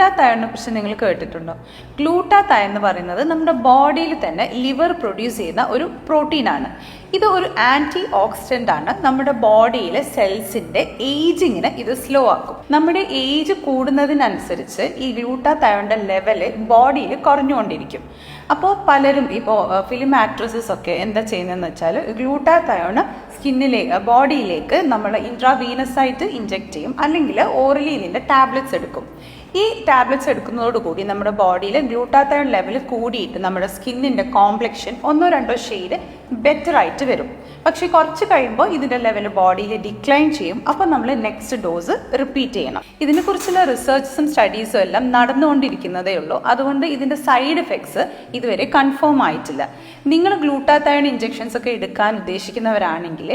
ഗ്ലൂട്ടാത്തയോണിനെ കുറിച്ച് നിങ്ങൾ കേട്ടിട്ടുണ്ടോ? ഗ്ലൂട്ടാത്തയോൺ എന്ന് പറയുന്നത് നമ്മുടെ ബോഡിയിൽ തന്നെ ലിവർ പ്രൊഡ്യൂസ് ചെയ്യുന്ന ഒരു പ്രോട്ടീനാണ്. ഇത് ഒരു ആൻറ്റി ഓക്സിഡൻ്റ് ആണ്. നമ്മുടെ ബോഡിയിലെ സെൽസിൻ്റെ ഏജിങ്ങിനെ ഇത് സ്ലോ ആക്കും. നമ്മുടെ ഏജ് കൂടുന്നതിനനുസരിച്ച് ഈ ഗ്ലൂട്ടാത്തയോണിൻ്റെ ലെവല് ബോഡിയിൽ കുറഞ്ഞുകൊണ്ടിരിക്കും. അപ്പോൾ പലരും ഇപ്പോൾ ഫിലിം ആക്ട്രസസ് ഒക്കെ എന്താ ചെയ്യുന്നതെന്ന് വെച്ചാൽ ഗ്ലൂട്ടാത്തയോൺ ബോഡിയിലേക്ക് നമ്മൾ ഇൻട്രാവീനസ് ആയിട്ട് ഇഞ്ചെക്ട് ചെയ്യും, അല്ലെങ്കിൽ ഓറലി ഇതിൻ്റെ ടാബ്ലറ്റ്സ് എടുക്കും. ഈ ടാബ്ലറ്റ്സ് എടുക്കുന്നതോടുകൂടി നമ്മുടെ ബോഡിയിൽ ഗ്ലൂട്ടാത്തയോൺ ലെവൽ കൂടിയിട്ട് നമ്മുടെ സ്കിന്നിൻ്റെ കോംപ്ലക്ഷൻ 1-2 ഷെയ്ഡ് ബെറ്റർ ആയിട്ട് വരും. പക്ഷേ കുറച്ച് കഴിയുമ്പോൾ ഇതിൻ്റെ ലെവൽ ബോഡിയിൽ ഡിക്ലൈൻ ചെയ്യും. അപ്പോൾ നമ്മൾ നെക്സ്റ്റ് ഡോസ് റിപ്പീറ്റ് ചെയ്യണം. ഇതിനെക്കുറിച്ചുള്ള റിസർച്ചസും സ്റ്റഡീസും എല്ലാം നടന്നുകൊണ്ടിരിക്കുന്നതേ ഉള്ളൂ. അതുകൊണ്ട് ഇതിൻ്റെ സൈഡ് എഫക്ട്സ് ഇതുവരെ കൺഫേം ആയിട്ടില്ല. നിങ്ങൾ ഗ്ലൂട്ടാത്തയോൺ ഇഞ്ചെക്ഷൻസ് ഒക്കെ എടുക്കാൻ ഉദ്ദേശിക്കുന്നവരാണെങ്കിൽ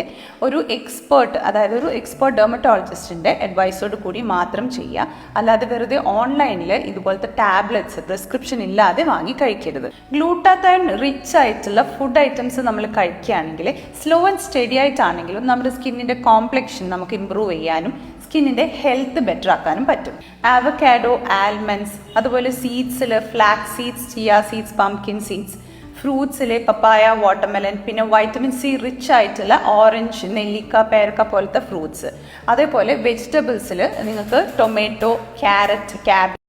ഒരു എക്സ്പേർട്ട്, അതായത് ഒരു എക്സ്പേർട്ട് ഡെർമറ്റോളജിസ്റ്റിൻ്റെ അഡ്വൈസോട് കൂടി മാത്രം ചെയ്യുക. അല്ലാതെ വെറുതെ ഓൺലൈനിൽ ഇതുപോലത്തെ ടാബ്ലറ്റ്സ് പ്രിസ്ക്രിപ്ഷൻ ഇല്ലാതെ വാങ്ങി കഴിക്കരുത്. ഗ്ലൂട്ടാത്തയോൺ റിച്ച് ആയിട്ടുള്ള ഫുഡ് ഐറ്റംസ് നമ്മൾ കഴിക്കുകയാണെങ്കിൽ സ്ലോ ആൻഡ് സ്റ്റഡി ആയിട്ടാണെങ്കിലും നമ്മുടെ സ്കിന്നിൻ്റെ കോംപ്ലക്ഷൻ നമുക്ക് ഇമ്പ്രൂവ് ചെയ്യാനും സ്കിന്നിൻ്റെ ഹെൽത്ത് ബെറ്റർ ആക്കാനും പറ്റും. ആവക്കാഡോ, ആൽമണ്ട്സ്, അതുപോലെ സീഡ്സിൽ flax seeds, chia seeds, pumpkin seeds, ഫ്രൂട്ട്സിലെ പപ്പായ, വാട്ടർമെലൻ, പിന്നെ വൈറ്റമിൻ സി റിച്ച് ആയിട്ടുള്ള ഓറഞ്ച്, നെല്ലിക്ക, പേരക്ക പോലത്തെ ഫ്രൂട്ട്സ്. അതേപോലെ വെജിറ്റബിൾസിൽ നിങ്ങൾക്ക് ടൊമാറ്റോ, ക്യാരറ്റ്, ക്യാബേജ്